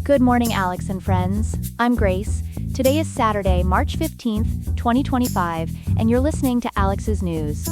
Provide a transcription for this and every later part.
Good morning, Alex and friends. I'm Grace. Today is Saturday, March 15th, 2025, and you're listening to Alex's News.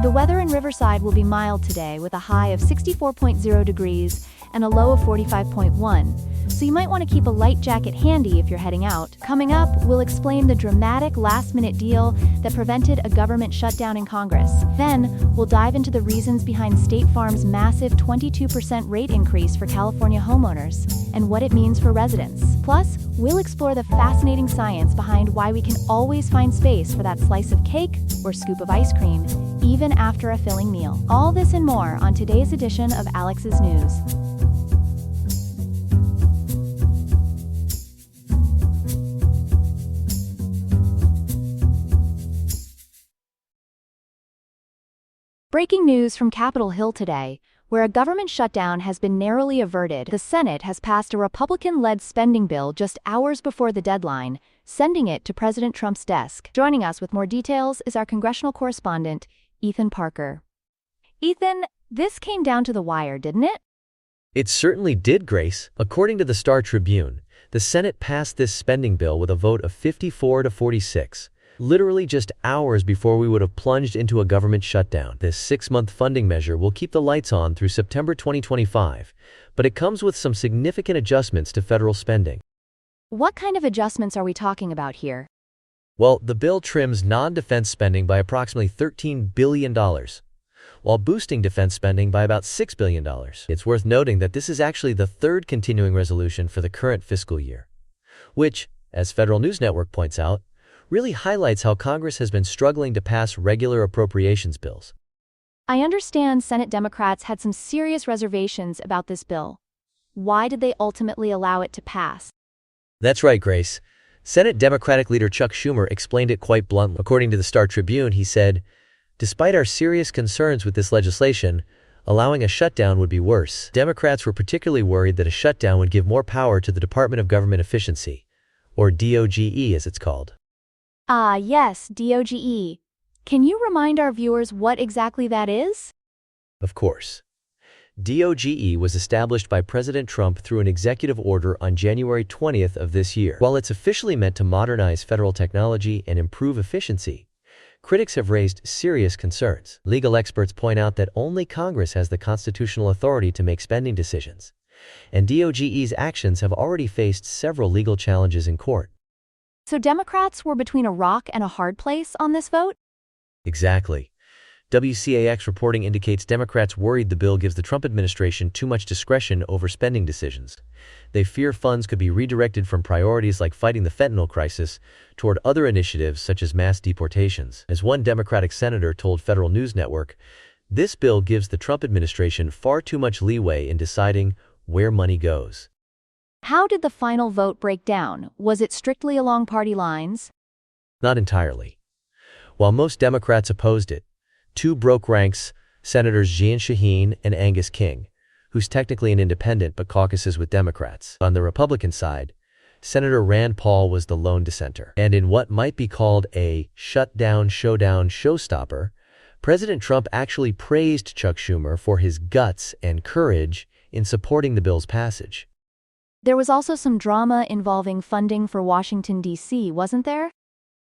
The weather in Riverside will be mild today with a high of 64.0 degrees and a low of 45.1, so you might want to keep a light jacket handy if you're heading out. Coming up, we'll explain the dramatic last-minute deal that prevented a government shutdown in Congress. Then, we'll dive into the reasons behind State Farm's massive 22% rate increase for California homeowners and what it means for residents. Plus, we'll explore the fascinating science behind why we can always find space for that slice of cake or scoop of ice cream, even after a filling meal. All this and more on today's edition of Alex's News. Breaking news from Capitol Hill today, where a government shutdown has been narrowly averted. The Senate has passed a Republican-led spending bill just hours before the deadline, sending it to President Trump's desk. Joining us with more details is our congressional correspondent, Ethan Parker. Ethan, this came down to the wire, didn't it? It certainly did, Grace. According to the Star Tribune, the Senate passed this spending bill with a vote of 54 to 46. Literally just hours before we would have plunged into a government shutdown. This 6-month funding measure will keep the lights on through September 2025, but it comes with some significant adjustments to federal spending. What kind of adjustments are we talking about here? Well, the bill trims non-defense spending by approximately $13 billion, while boosting defense spending by about $6 billion. It's worth noting that this is actually the third continuing resolution for the current fiscal year, which, as Federal News Network points out, really highlights how Congress has been struggling to pass regular appropriations bills. I understand Senate Democrats had some serious reservations about this bill. Why did they ultimately allow it to pass? That's right, Grace. Senate Democratic leader Chuck Schumer explained it quite bluntly. According to the Star Tribune, he said, "Despite our serious concerns with this legislation, allowing a shutdown would be worse. Democrats were particularly worried that a shutdown would give more power to the Department of Government Efficiency, or DOGE as it's called." Ah, yes, DOGE. Can you remind our viewers what exactly that is? Of course. DOGE was established by President Trump through an executive order on January 20th of this year. While it's officially meant to modernize federal technology and improve efficiency, critics have raised serious concerns. Legal experts point out that only Congress has the constitutional authority to make spending decisions, and DOGE's actions have already faced several legal challenges in court. So Democrats were between a rock and a hard place on this vote? Exactly. WCAX reporting indicates Democrats worried the bill gives the Trump administration too much discretion over spending decisions. They fear funds could be redirected from priorities like fighting the fentanyl crisis toward other initiatives such as mass deportations. As one Democratic senator told Federal News Network, this bill gives the Trump administration far too much leeway in deciding where money goes. How did the final vote break down? Was it strictly along party lines? Not entirely. While most Democrats opposed it, two broke ranks, Senators Jeanne Shaheen and Angus King, who's technically an independent but caucuses with Democrats. On the Republican side, Senator Rand Paul was the lone dissenter. And in what might be called a shutdown, showdown, showstopper, President Trump actually praised Chuck Schumer for his guts and courage in supporting the bill's passage. There was also some drama involving funding for Washington, D.C., wasn't there?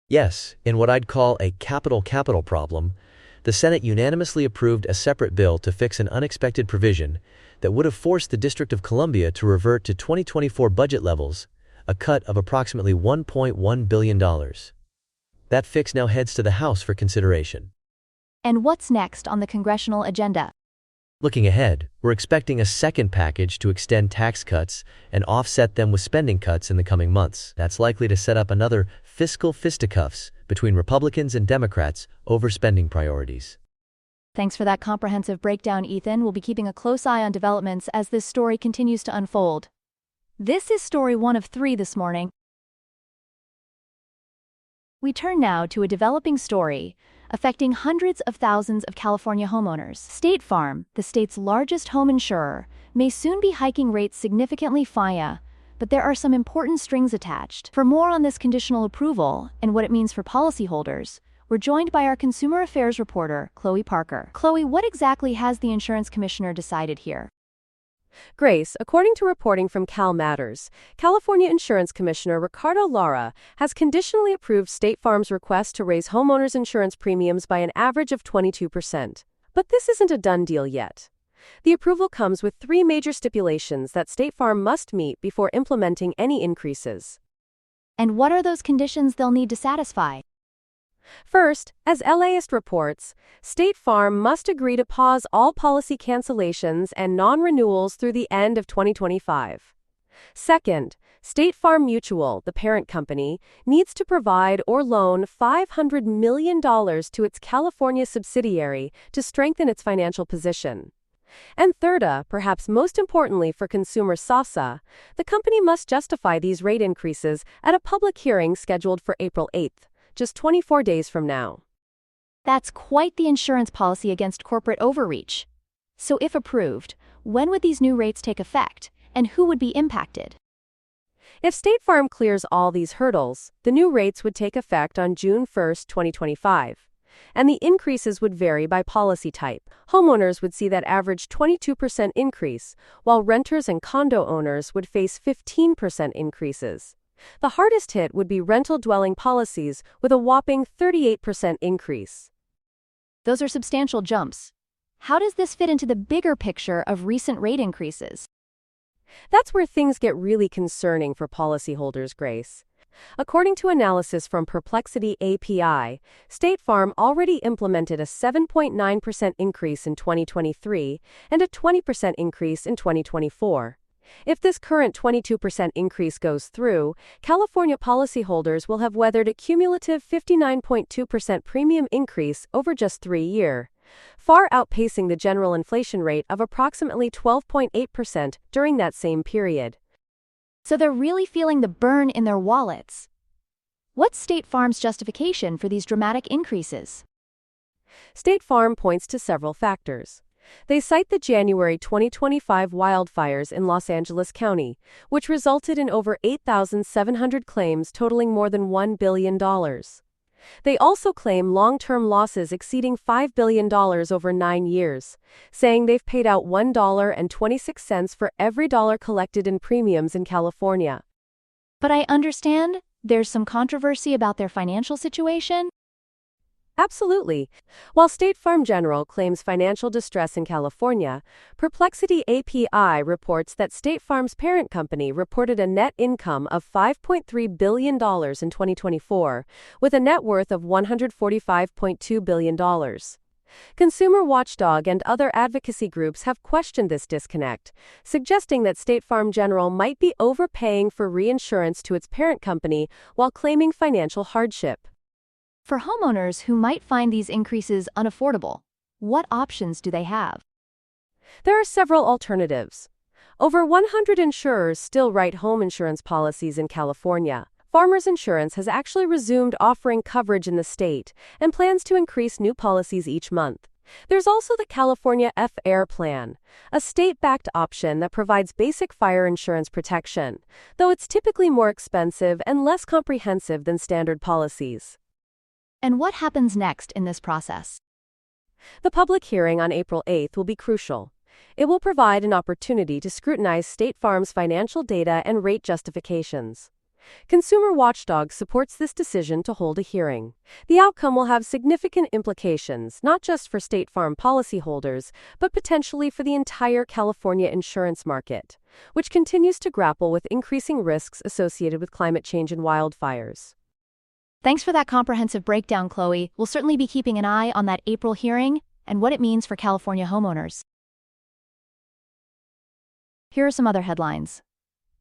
Yes, in what I'd call a capital problem, the Senate unanimously approved a separate bill to fix an unexpected provision that would have forced the District of Columbia to revert to 2024 budget levels, a cut of approximately $1.1 billion. That fix now heads to the House for consideration. And what's next on the congressional agenda? Looking ahead, we're expecting a second package to extend tax cuts and offset them with spending cuts in the coming months. That's likely to set up another fiscal fisticuffs between Republicans and Democrats over spending priorities. Thanks for that comprehensive breakdown, Ethan. We'll be keeping a close eye on developments as this story continues to unfold. This is story 1 of 3 this morning. We turn now to a developing story affecting hundreds of thousands of California homeowners. State Farm, the state's largest home insurer, may soon be hiking rates significantly FIA, but there are some important strings attached. For more on this conditional approval and what it means for policyholders, We're joined by our consumer affairs reporter, Chloe Parker. Chloe, what exactly has the insurance commissioner decided here? Grace, according to reporting from Cal Matters, California Insurance Commissioner Ricardo Lara has conditionally approved State Farm's request to raise homeowners' insurance premiums by an average of 22%. But this isn't a done deal yet. The approval comes with 3 major stipulations that State Farm must meet before implementing any increases. And what are those conditions they'll need to satisfy? First, as LAist reports, State Farm must agree to pause all policy cancellations and non-renewals through the end of 2025. Second, State Farm Mutual, the parent company, needs to provide or loan $500 million to its California subsidiary to strengthen its financial position. And third, perhaps most importantly for consumer SASA, the company must justify these rate increases at a public hearing scheduled for April 8th. Just 24 days from now. That's quite the insurance policy against corporate overreach. So if approved, when would these new rates take effect, and who would be impacted? If State Farm clears all these hurdles, the new rates would take effect on June 1, 2025. And the increases would vary by policy type. Homeowners would see that average 22% increase, while renters and condo owners would face 15% increases. The hardest hit would be rental dwelling policies with a whopping 38% increase. Those are substantial jumps. How does this fit into the bigger picture of recent rate increases? That's where things get really concerning for policyholders, Grace. According to analysis from Perplexity API, State Farm already implemented a 7.9% increase in 2023 and a 20% increase in 2024. If this current 22% increase goes through, California policyholders will have weathered a cumulative 59.2% premium increase over just 3 years, far outpacing the general inflation rate of approximately 12.8% during that same period. So they're really feeling the burn in their wallets. What's State Farm's justification for these dramatic increases? State Farm points to several factors. They cite the January 2025 wildfires in Los Angeles County, which resulted in over 8,700 claims totaling more than $1 billion. They also claim long-term losses exceeding $5 billion over 9 years, saying they've paid out $1.26 for every dollar collected in premiums in California. But I understand there's some controversy about their financial situation. Absolutely. While State Farm General claims financial distress in California, Perplexity API reports that State Farm's parent company reported a net income of $5.3 billion in 2024, with a net worth of $145.2 billion. Consumer Watchdog and other advocacy groups have questioned this disconnect, suggesting that State Farm General might be overpaying for reinsurance to its parent company while claiming financial hardship. For homeowners who might find these increases unaffordable, what options do they have? There are several alternatives. Over 100 insurers still write home insurance policies in California. Farmers Insurance has actually resumed offering coverage in the state and plans to increase new policies each month. There's also the California F-Air Plan, a state-backed option that provides basic fire insurance protection, though it's typically more expensive and less comprehensive than standard policies. And what happens next in this process? The public hearing on April 8th will be crucial. It will provide an opportunity to scrutinize State Farm's financial data and rate justifications. Consumer Watchdog supports this decision to hold a hearing. The outcome will have significant implications, not just for State Farm policyholders, but potentially for the entire California insurance market, which continues to grapple with increasing risks associated with climate change and wildfires. Thanks for that comprehensive breakdown, Chloe. We'll certainly be keeping an eye on that April hearing and what it means for California homeowners. Here are some other headlines.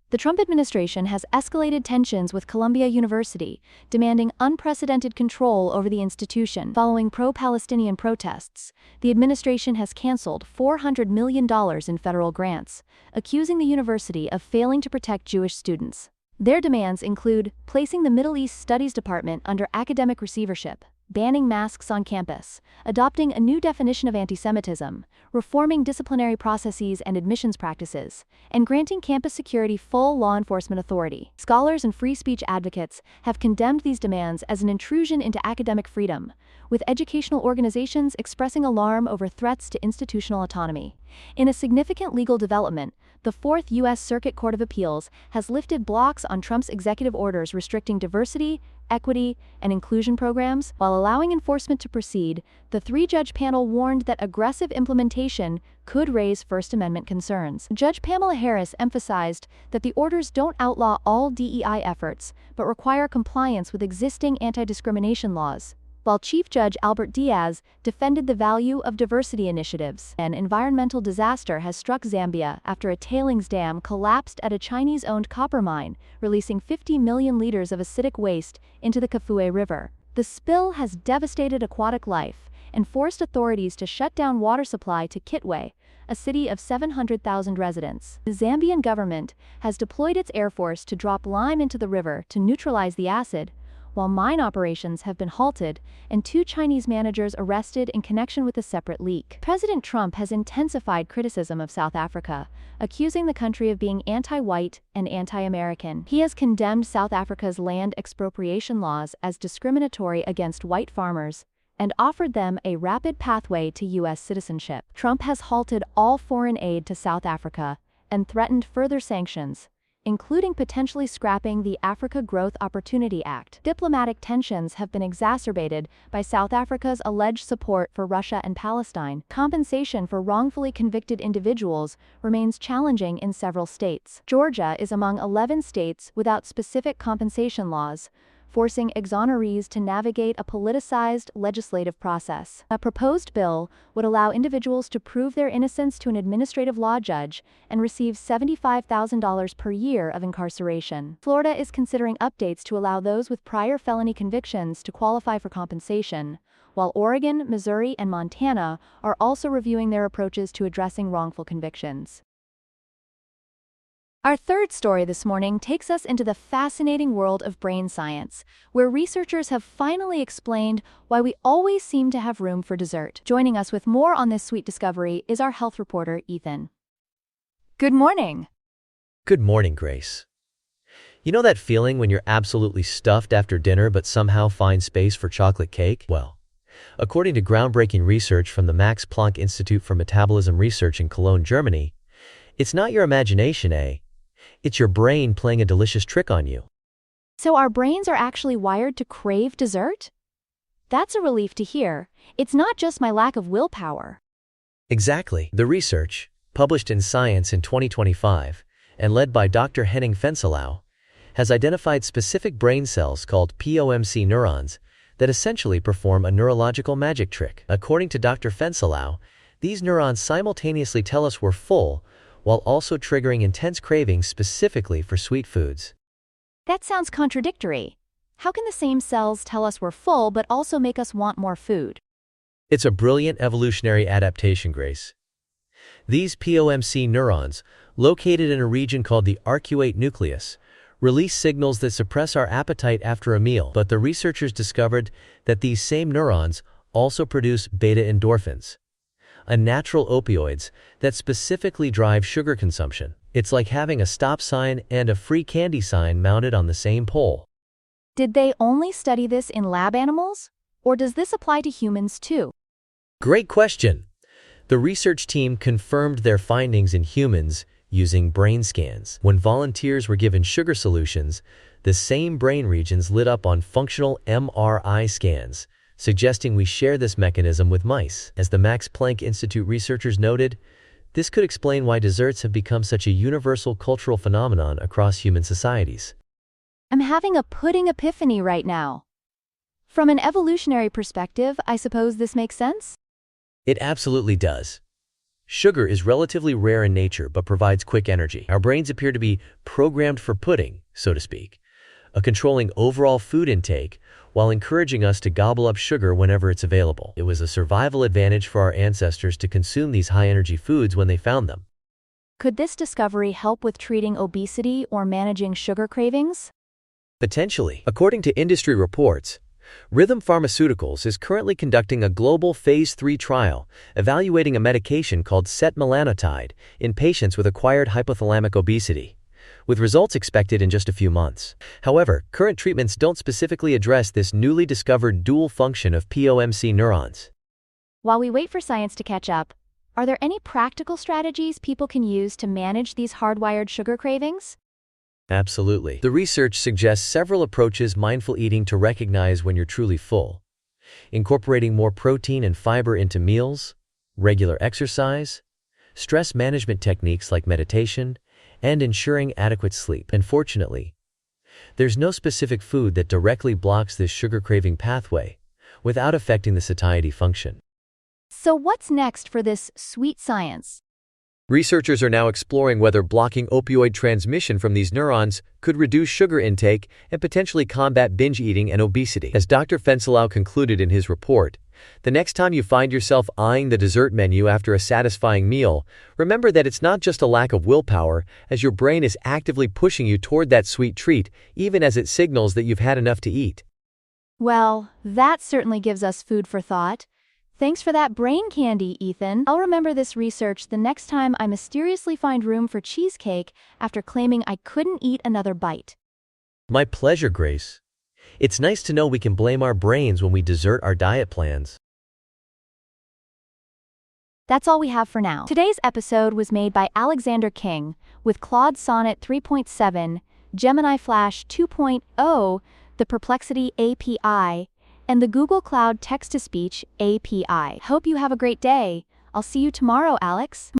The Trump administration has escalated tensions with Columbia University, demanding unprecedented control over the institution. Following pro-Palestinian protests, the administration has canceled $400 million in federal grants, accusing the university of failing to protect Jewish students. Their demands include placing the Middle East Studies Department under academic receivership, banning masks on campus, adopting a new definition of antisemitism, reforming disciplinary processes and admissions practices, and granting campus security full law enforcement authority. Scholars and free speech advocates have condemned these demands as an intrusion into academic freedom, with educational organizations expressing alarm over threats to institutional autonomy. In a significant legal development, the Fourth U.S. Circuit Court of Appeals has lifted blocks on Trump's executive orders restricting diversity, equity, and inclusion programs. While allowing enforcement to proceed, the three-judge panel warned that aggressive implementation could raise First Amendment concerns. Judge Pamela Harris emphasized that the orders don't outlaw all DEI efforts, but require compliance with existing anti-discrimination laws, while Chief Judge Albert Diaz defended the value of diversity initiatives. An environmental disaster has struck Zambia after a tailings dam collapsed at a Chinese-owned copper mine, releasing 50 million liters of acidic waste into the Kafue River. The spill has devastated aquatic life and forced authorities to shut down water supply to Kitwe, a city of 700,000 residents. The Zambian government has deployed its air force to drop lime into the river to neutralize the acid, while mine operations have been halted and 2 Chinese managers arrested in connection with a separate leak. President Trump has intensified criticism of South Africa, accusing the country of being anti-white and anti-American. He has condemned South Africa's land expropriation laws as discriminatory against white farmers and offered them a rapid pathway to U.S. citizenship. Trump has halted all foreign aid to South Africa and threatened further sanctions, including potentially scrapping the Africa Growth Opportunity Act. Diplomatic tensions have been exacerbated by South Africa's alleged support for Russia and Palestine. Compensation for wrongfully convicted individuals remains challenging in several states. Georgia is among 11 states without specific compensation laws, forcing exonerees to navigate a politicized legislative process. A proposed bill would allow individuals to prove their innocence to an administrative law judge and receive $75,000 per year of incarceration. Florida is considering updates to allow those with prior felony convictions to qualify for compensation, while Oregon, Missouri, and Montana are also reviewing their approaches to addressing wrongful convictions. Our third story this morning takes us into the fascinating world of brain science, where researchers have finally explained why we always seem to have room for dessert. Joining us with more on this sweet discovery is our health reporter, Ethan. Good morning. Good morning, Grace. You know that feeling when you're absolutely stuffed after dinner but somehow find space for chocolate cake? Well, according to groundbreaking research from the Max Planck Institute for Metabolism Research in Cologne, Germany, it's not your imagination, It's your brain playing a delicious trick on you. So our brains are actually wired to crave dessert? That's a relief to hear. It's not just my lack of willpower. Exactly. The research, published in Science in 2025 and led by Dr. Henning Fenselau, has identified specific brain cells called POMC neurons that essentially perform a neurological magic trick. According to Dr. Fenselau, these neurons simultaneously tell us we're full, while also triggering intense cravings specifically for sweet foods. That sounds contradictory. How can the same cells tell us we're full but also make us want more food? It's a brilliant evolutionary adaptation, Grace. These POMC neurons, located in a region called the arcuate nucleus, release signals that suppress our appetite after a meal. But the researchers discovered that these same neurons also produce beta endorphins, a natural opioids that specifically drive sugar consumption. It's like having a stop sign and a free candy sign mounted on the same pole. Did they only study this in lab animals? Or does this apply to humans too? Great question. The research team confirmed their findings in humans using brain scans. When volunteers were given sugar solutions, the same brain regions lit up on functional MRI scans, suggesting we share this mechanism with mice. As the Max Planck Institute researchers noted, this could explain why desserts have become such a universal cultural phenomenon across human societies. I'm having a pudding epiphany right now. From an evolutionary perspective, I suppose this makes sense? It absolutely does. Sugar is relatively rare in nature but provides quick energy. Our brains appear to be programmed for pudding, so to speak, controlling overall food intake while encouraging us to gobble up sugar whenever it's available. It was a survival advantage for our ancestors to consume these high-energy foods when they found them. Could this discovery help with treating obesity or managing sugar cravings? Potentially. According to industry reports, Rhythm Pharmaceuticals is currently conducting a global Phase 3 trial evaluating a medication called setmelanotide in patients with acquired hypothalamic obesity, with results expected in just a few months. However, current treatments don't specifically address this newly discovered dual function of POMC neurons. While we wait for science to catch up, are there any practical strategies people can use to manage these hardwired sugar cravings? Absolutely. The research suggests several approaches mindful eating to recognize when you're truly full, incorporating more protein and fiber into meals, regular exercise, stress management techniques like meditation, and ensuring adequate sleep. Unfortunately, there's no specific food that directly blocks this sugar craving pathway without affecting the satiety function. So what's next for this sweet science? Researchers are now exploring whether blocking opioid transmission from these neurons could reduce sugar intake and potentially combat binge eating and obesity. As Dr. Fencelau concluded in his report, the next time you find yourself eyeing the dessert menu after a satisfying meal, remember that it's not just a lack of willpower, as your brain is actively pushing you toward that sweet treat, even as it signals that you've had enough to eat. Well, that certainly gives us food for thought. Thanks for that brain candy, Ethan. I'll remember this research the next time I mysteriously find room for cheesecake after claiming I couldn't eat another bite. My pleasure, Grace. It's nice to know we can blame our brains when we desert our diet plans. That's all we have for now. Today's episode was made by Alexander King with Claude Sonnet 3.7, Gemini Flash 2.0, the Perplexity API, and the Google Cloud Text-to-Speech API. Hope you have a great day. I'll see you tomorrow, Alex.